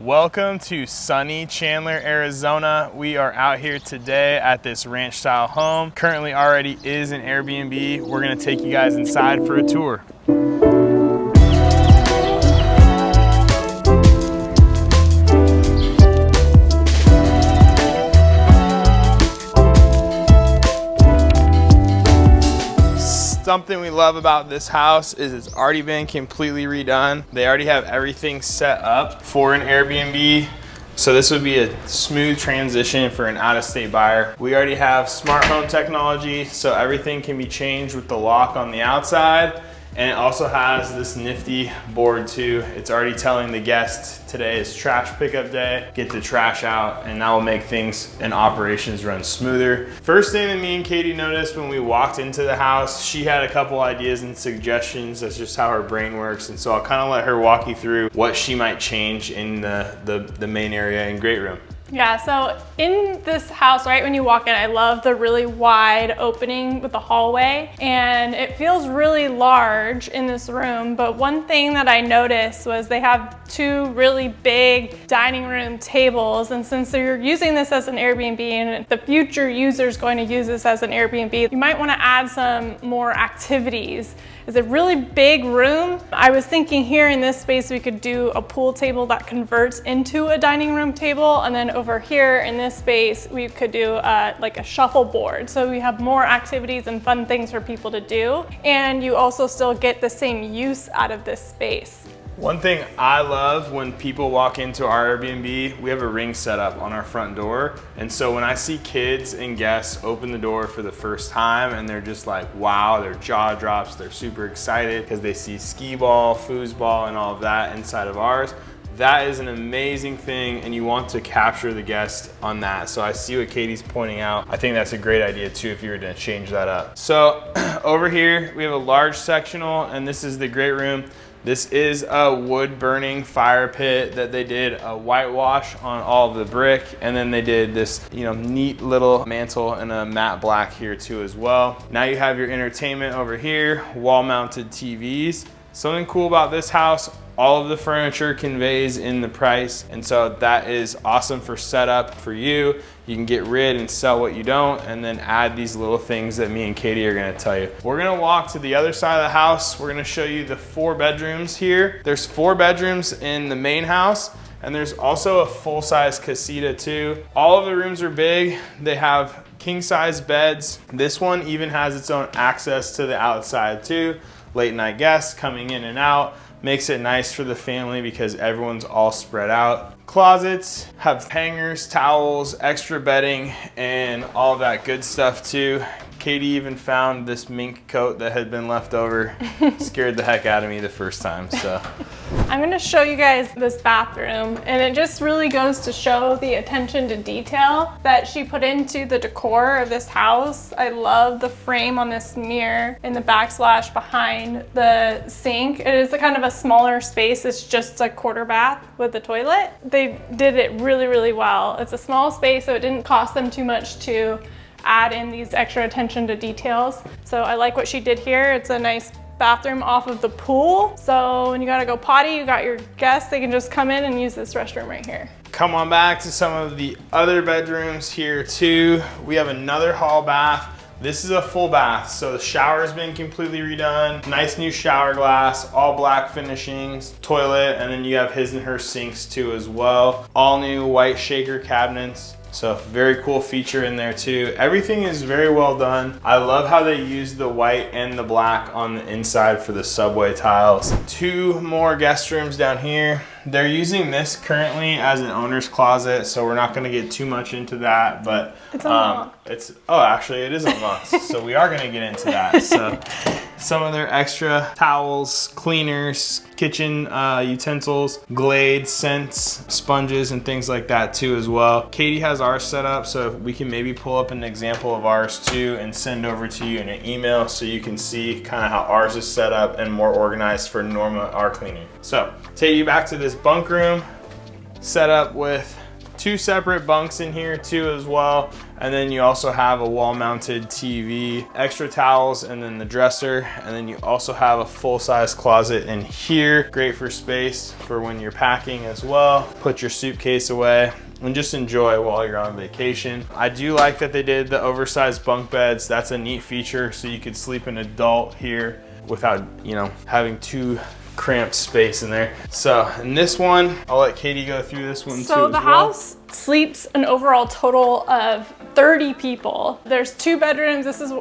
Welcome to sunny Chandler, Arizona. We are out here today at this ranch style home. Currently already is an Airbnb. We're gonna take you guys inside for a tour. Something we love about this house is it's already been completely redone. They already have everything set up for an Airbnb. So this would be a smooth transition for an out-of-state buyer. We already have smart home technology, so everything can be changed with the lock on the outside. And it also has this nifty board too. It's already telling the guests today is trash pickup day, get the trash out, and that will make things and operations run smoother. First thing that me and Katie noticed when we walked into the house, she had a couple ideas and suggestions. That's just how her brain works. And so I'll kind of let her walk you through what she might change in the main area and great room. Yeah, so in this house, right when you walk in, I love the really wide opening with the hallway, and it feels really large in this room. But one thing that I noticed was they have two really big dining room tables, and since you're using this as an Airbnb and the future user is going to use this as an Airbnb, you might want to add some more activities. It's a really big room. I was thinking here in this space we could do a pool table that converts into a dining room table, and then over here in this space we could do like a shuffleboard. So we have more activities and fun things for people to do, and you also still get the same use out of this space. One thing I love when people walk into our Airbnb, we have a ring set up on our front door. And so when I see kids and guests open the door for the first time and they're just like, wow, their jaw drops, they're super excited because they see skee ball, foosball, and all of that inside of ours. That is an amazing thing, and you want to capture the guest on that. So I see what Katie's pointing out. I think that's a great idea too if you were to change that up. So over here, we have a large sectional, and this is the great room. This is a wood burning fire pit that they did a whitewash on all of the brick, and then they did this, neat little mantle and a matte black here too as well. Now you have your entertainment over here, wall mounted TVs. Something cool about this house, all of the furniture conveys in the price, and so that is awesome for setup for you. You can get rid and sell what you don't, and then add these little things that me and Katie are gonna tell you. We're gonna walk to the other side of the house. We're gonna show you the 4 bedrooms here. There's 4 bedrooms in the main house, and there's also a full-size casita too. All of the rooms are big. They have king-size beds. This one even has its own access to the outside too. Late night guests coming in and out. Makes it nice for the family because everyone's all spread out. Closets have hangers, towels, extra bedding, and all that good stuff too. Katie even found this mink coat that had been left over. Scared the heck out of me the first time, so. I'm gonna show you guys this bathroom, and it just really goes to show the attention to detail that she put into the decor of this house. I love the frame on this mirror in the backsplash behind the sink. It is a kind of a smaller space. It's just a quarter bath with the toilet. They did it really, really well. It's a small space, so it didn't cost them too much to add in these extra attention to details. So I like what she did here. It's a nice bathroom off of the pool. So when you gotta go potty, you got your guests, they can just come in and use this restroom right here. Come on back to some of the other bedrooms here too. We have another hall bath. This is a full bath, so the shower's been completely redone. Nice new shower glass, all black finishings, toilet, and then you have his and her sinks too as well. All new white shaker cabinets. So very cool feature in there too. Everything is very well done. I love how they use the white and the black on the inside for the subway tiles. 2 more guest rooms down here. They're using this currently as an owner's closet, so we're not gonna get too much into that, but it's unlocked. Actually it is unlocked. So we are gonna get into that. So some of their extra towels, cleaners, kitchen utensils, Glade scents, sponges, and things like that too as well. Katie has ours set up, so we can maybe pull up an example of ours too and send over to you in an email so you can see kind of how ours is set up and more organized for Norma, our cleaning. So take you back to this bunk room, set up with 2 separate bunks in here too as well. And then you also have a wall-mounted TV, extra towels, and then the dresser. And then you also have a full-size closet in here. Great for space for when you're packing as well. Put your suitcase away and just enjoy while you're on vacation. I do like that they did the oversized bunk beds. That's a neat feature, so you could sleep an adult here without, you know, having too cramped space in there. So in this one, I'll let Katie go through this one too. So the house sleeps an overall total of 30 people. There's 2 bedrooms. This is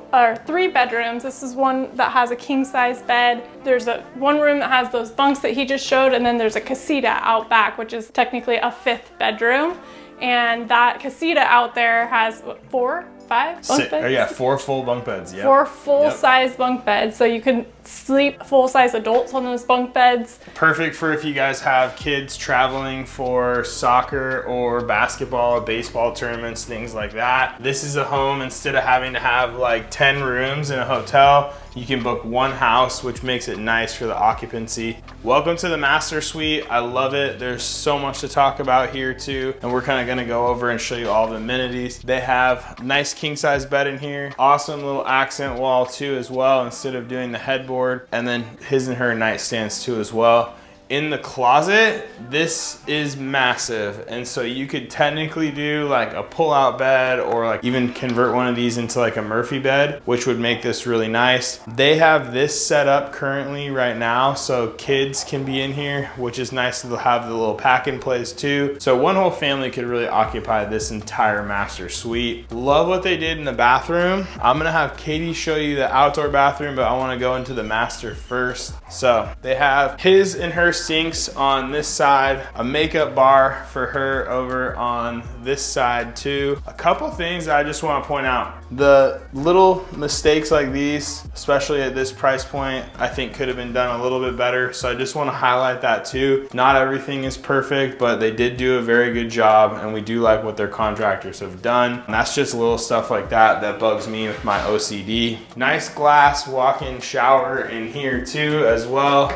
3 bedrooms. This is one that has a king size bed. There's one room that has those bunks that he just showed, and then there's a casita out back, which is technically a 5th bedroom. And that casita out there has 4, 5 bunk beds? Yeah, 4 full bunk beds. Yep. 4 full-size bunk beds, so you can sleep full-size adults on those bunk beds. Perfect for if you guys have kids traveling for soccer or basketball, baseball tournaments, things like that. This is a home, instead of having to have like 10 rooms in a hotel, you can book one house, which makes it nice for the occupancy. Welcome to the master suite. I love it. There's so much to talk about here too, and we're kind of gonna go over and show you all the amenities. They have nice king size bed in here, awesome little accent wall too as well, instead of doing the headboard, and then his and her nightstands too as well. In the closet, this is massive, and so you could technically do like a pull-out bed, or like even convert one of these into like a Murphy bed, which would make this really nice. They have this set up currently right now, so kids can be in here, which is nice to have the little pack-in place too. So one whole family could really occupy this entire master suite. Love what they did in the bathroom. I'm gonna have Katie show you the outdoor bathroom, but I wanna go into the master first. So they have his and her sinks on this side, a makeup bar for her over on this side too. A couple things I just want to point out. The little mistakes like these, especially at this price point, I think could have been done a little bit better. So I just want to highlight that too. Not everything is perfect, but they did do a very good job, and we do like what their contractors have done. And that's just little stuff like that that bugs me with my OCD. Nice glass walk-in shower in here too as well.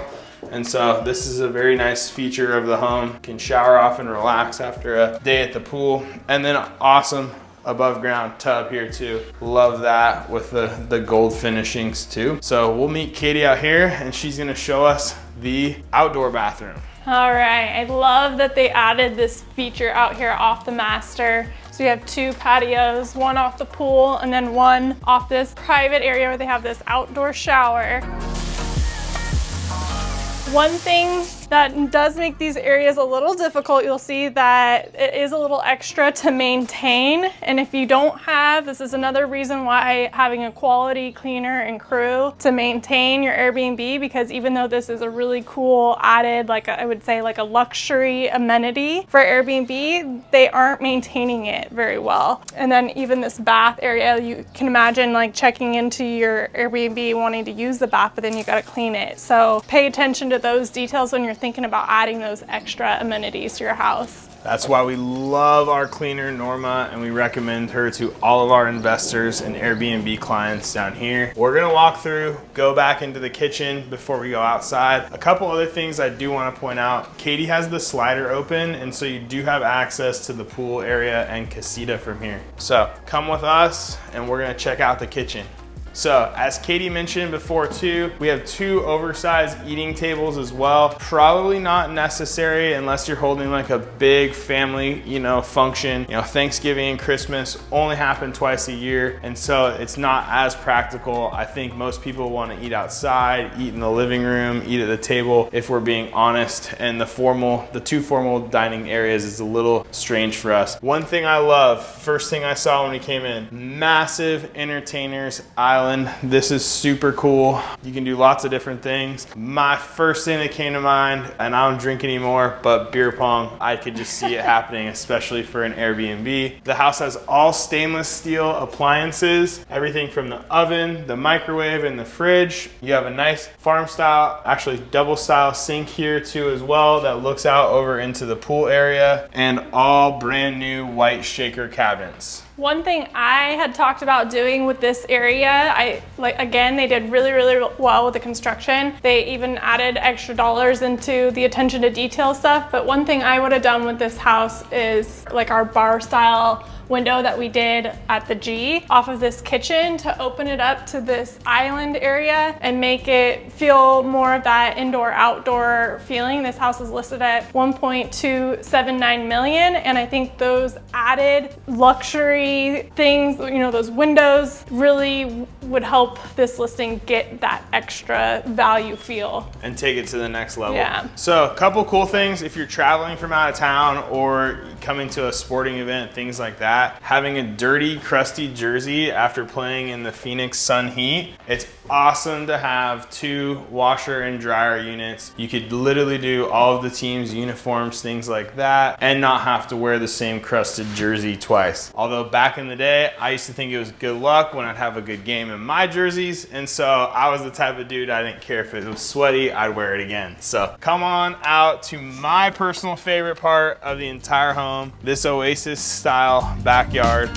And so this is a very nice feature of the home. Can shower off and relax after a day at the pool. And then awesome above ground tub here too. Love that with the gold finishings too. So we'll meet Katie out here, and she's gonna show us the outdoor bathroom. All right, I love that they added this feature out here off the master. So you have 2 patios, one off the pool and then one off this private area where they have this outdoor shower. One thing that does make these areas a little difficult, you'll see that it is a little extra to maintain. And if you don't have, this is another reason why having a quality cleaner and crew to maintain your Airbnb, because even though this is a really cool added, I would say like a luxury amenity for Airbnb, they aren't maintaining it very well. And then even this bath area, you can imagine like checking into your Airbnb wanting to use the bath, but then you gotta clean it. So pay attention to those details when you're thinking about adding those extra amenities to your house. That's why we love our cleaner, Norma, and we recommend her to all of our investors and Airbnb clients down here. We're gonna walk through, go back into the kitchen before we go outside. A couple other things I do wanna point out. Katie has the slider open, and so you do have access to the pool area and casita from here. So come with us, and we're gonna check out the kitchen. So as Katie mentioned before too, we have 2 oversized eating tables as well. Probably not necessary unless you're holding like a big family, function. Thanksgiving and Christmas only happen twice a year, and so it's not as practical. I think most people want to eat outside, eat in the living room, eat at the table, if we're being honest. And the 2 formal dining areas is a little strange for us. One thing I love, first thing I saw when we came in, massive entertainers island. This is super cool. You can do lots of different things. My first thing that came to mind, and I don't drink anymore, but beer pong. I could just see it happening, especially for an Airbnb. The house has all stainless steel appliances, everything from the oven, the microwave, and the fridge. You have a nice farm style, actually double style sink here too as well that looks out over into the pool area, and all brand new white shaker cabinets. One thing I had talked about doing with this area, Again, they did really, really well with the construction. They even added extra dollars into the attention to detail stuff. But one thing I would have done with this house is like our bar style window that we did at the G off of this kitchen to open it up to this island area and make it feel more of that indoor outdoor feeling. This house is listed at 1.279 million, and I think those added luxury things, you know, those windows really would help this listing get that extra value feel and take it to the next level. Yeah. So a couple cool things if you're traveling from out of town or coming to a sporting event, things like that. Having a dirty, crusty jersey after playing in the Phoenix Sun Heat, it's awesome to have 2 washer and dryer units. You could literally do all of the team's uniforms, things like that, and not have to wear the same crusted jersey twice. Although back in the day, I used to think it was good luck when I'd have a good game in my jerseys, and so I was the type of dude, I didn't care if it was sweaty, I'd wear it again. So come on out to my personal favorite part of the entire home, this Oasis style backyard.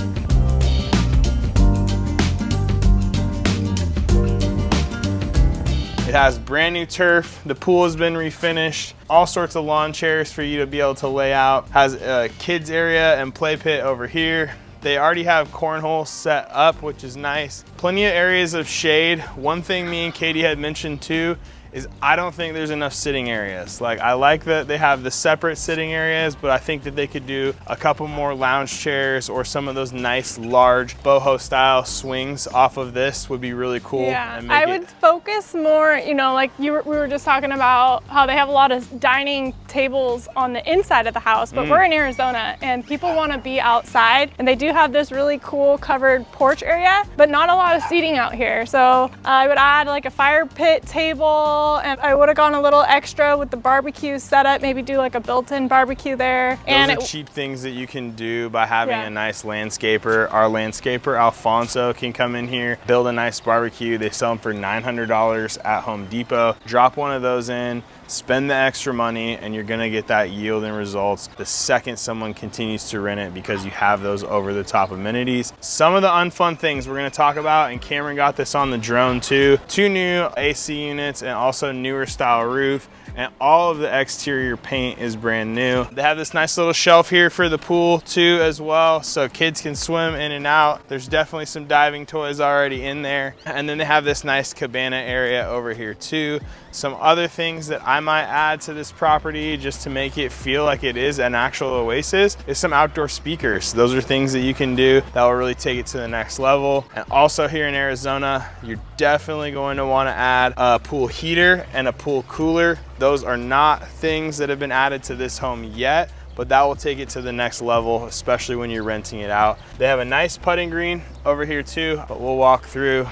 It has brand new turf. The pool has been refinished. All sorts of lawn chairs for you to be able to lay out. Has a kids area and play pit over here. They already have cornhole set up, which is nice. Plenty of areas of shade. One thing me and Katie had mentioned too is I don't think there's enough sitting areas. Like, I like that they have the separate sitting areas, but I think that they could do a couple more lounge chairs or some of those nice large boho style swings off of this would be really cool. Yeah, I would focus more, you know, like we were just talking about how they have a lot of dining tables on the inside of the house, but we're in Arizona and people want to be outside, and they do have this really cool covered porch area, but not a lot of seating out here. So I would add like a fire pit table, and I would have gone a little extra with the barbecue setup, maybe do like a built-in barbecue there. Those are cheap things that you can do by having a nice landscaper. Our landscaper, Alfonso, can come in here, build a nice barbecue. They sell them for $900 at Home Depot. Drop one of those in, spend the extra money, and you're gonna get that yield and results the second someone continues to rent it because you have those over-the-top amenities. Some of the unfun things we're gonna talk about, and Cameron got this on the drone too, 2 new AC units and also newer style roof, and all of the exterior paint is brand new. They have this nice little shelf here for the pool too as well, so kids can swim in and out. There's definitely some diving toys already in there. And then they have this nice cabana area over here too. Some other things that I might add to this property just to make it feel like it is an actual oasis is some outdoor speakers. Those are things that you can do that will really take it to the next level. And also here in Arizona, you're definitely going to want to add a pool heater and a pool cooler. Those are not things that have been added to this home yet, but that will take it to the next level, especially when you're renting it out. They have a nice putting green over here too, but we'll walk through.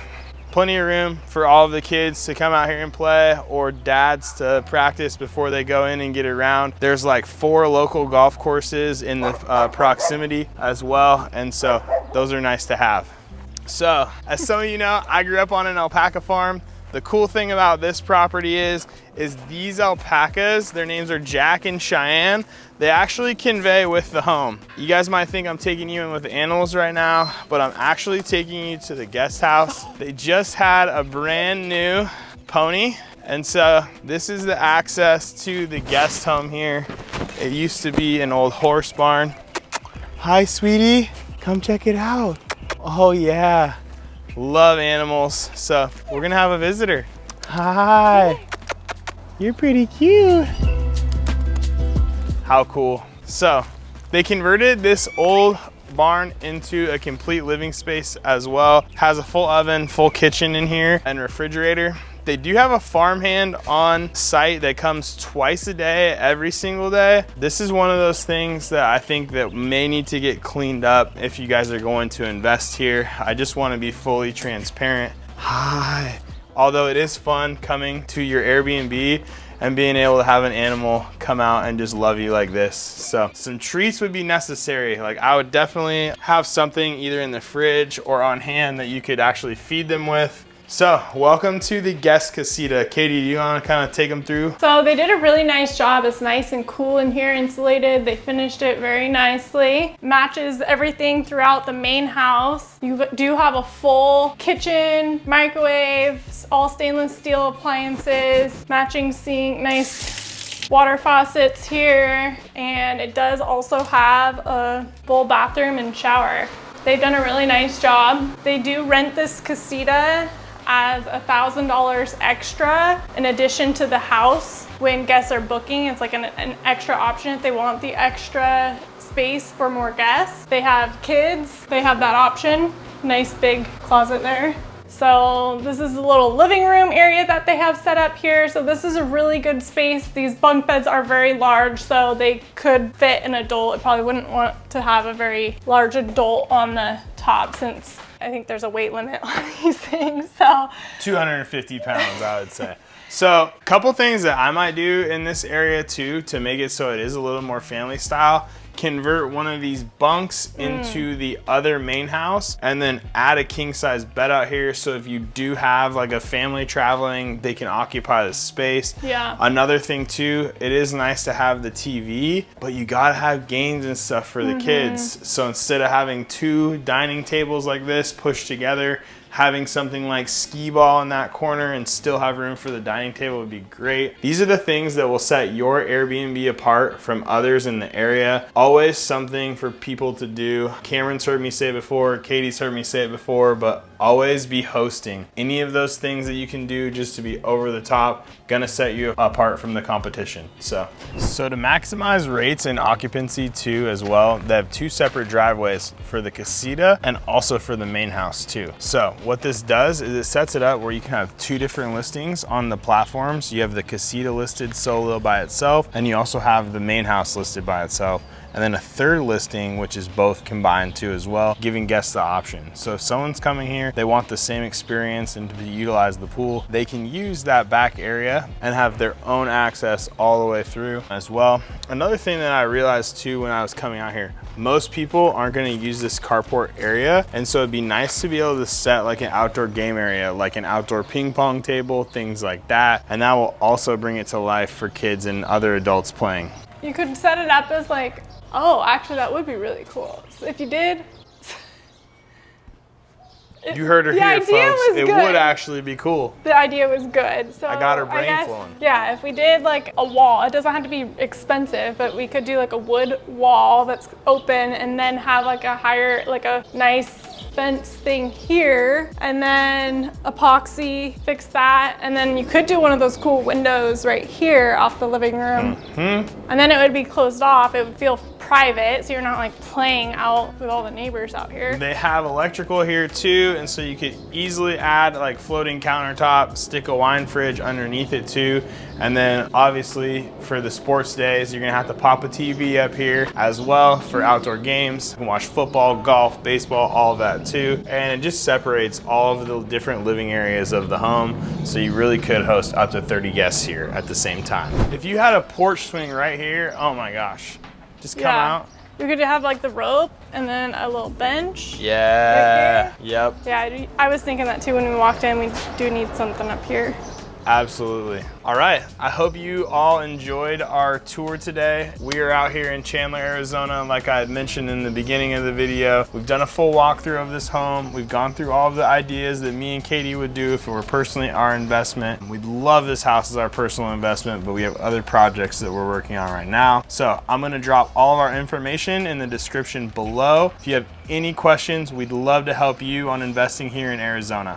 Plenty of room for all of the kids to come out here and play, or dads to practice before they go in and get around. There's like 4 local golf courses in the proximity as well, and so those are nice to have. So, as some of you know, I grew up on an alpaca farm. The cool thing about this property is these alpacas, their names are Jack and Cheyenne, they actually convey with the home. You guys might think I'm taking you in with the animals right now, but I'm actually taking you to the guest house. They just had a brand new pony, and so this is the access to the guest home here. It used to be an old horse barn. Hi, sweetie, come check it out. Oh yeah. Love animals, so we're gonna have a visitor. Hi, you're pretty cute. How cool. So they converted this old barn into a complete living space as well. Has a full oven, full kitchen in here, and refrigerator. They do have a farmhand on site that comes twice a day, every single day. This is one of those things that I think that may need to get cleaned up if you guys are going to invest here. I just want to be fully transparent. Hi. Although it is fun coming to your Airbnb and being able to have an animal come out and just love you like this. So some treats would be necessary. Like, I would definitely have something either in the fridge or on hand that you could actually feed them with. So, welcome to the guest casita. Katie, do you want to kind of take them through? So they did a really nice job. It's nice and cool in here, insulated. They finished it very nicely. Matches everything throughout the main house. You do have a full kitchen, microwave, all stainless steel appliances, matching sink, nice water faucets here. And it does also have a full bathroom and shower. They've done a really nice job. They do rent this casita as $1,000 extra in addition to the house. When guests are booking, it's like an extra option if they want the extra space for more guests. They have kids, they have that option. Nice big closet there. So this is a little living room area that they have set up here. So this is a really good space. These bunk beds are very large, so they could fit an adult. I probably wouldn't want to have a very large adult on the top, since I think there's a weight limit on these things. So 250 pounds, I would say. So a couple things that I might do in this area too to make it so it is a little more family style. Convert one of these bunks into the other main house, and then add a king size bed out here, so if you do have like a family traveling, they can occupy the space. Yeah. Another thing too, it is nice to have the TV, but you gotta have games and stuff for the kids. So instead of having two dining tables like this pushed together, having something like skee ball in that corner and still have room for the dining table would be great. These are the things that will set your Airbnb apart from others in the area. Always something for people to do. Cameron's heard me say it before, Katie's heard me say it before, but always be hosting. Any of those things that you can do just to be over the top, gonna set you apart from the competition. So to maximize rates and occupancy too as well, they have two separate driveways for the casita and also for the main house too. So what this does is it sets it up where you can have two different listings on the platforms. You have the casita listed solo by itself, and you also have the main house listed by itself. And then a third listing, which is both combined too as well, giving guests the option. So if someone's coming here, they want the same experience and to utilize the pool, they can use that back area and have their own access all the way through as well. Another thing that I realized too when I was coming out here, most people aren't gonna use this carport area, and so it'd be nice to be able to set like an outdoor game area, like an outdoor ping pong table, things like that, and that will also bring it to life for kids and other adults playing. you could set it up as like, oh, actually that would be really cool. So if you did, you heard her here, folks. It would actually be cool. The idea was good. So I got her brain flowing. Yeah, if we did like a wall, it doesn't have to be expensive, but we could do like a wood wall that's open and then have like a higher, like a nice fence thing here, and then epoxy, fix that, and then you could do one of those cool windows right here off the living room. And then it would be closed off. It would feel private, so you're not like playing out with all the neighbors out here. They have electrical here too, and so you could easily add like floating countertop, stick a wine fridge underneath it too. And then obviously for the sports days, you're gonna have to pop a TV up here as well for outdoor games. You can watch football, golf, baseball, all of that too. And it just separates all of the different living areas of the home, so you really could host up to 30 guests here at the same time. If you had a porch swing right here, oh my gosh, just come out. You could have like the rope and then a little bench. Yeah, right yep. Yeah, I was thinking that too when we walked in. We do need something up here. Absolutely. All right, I hope you all enjoyed our tour today. We are out here in Chandler, Arizona, like I had mentioned in the beginning of the video. We've done a full walkthrough of this home. We've gone through all of the ideas that me and Katie would do if it were personally our investment. We'd love this house as our personal investment, but we have other projects that we're working on right now. So I'm gonna drop all of our information in the description below. If you have any questions, we'd love to help you on investing here in Arizona.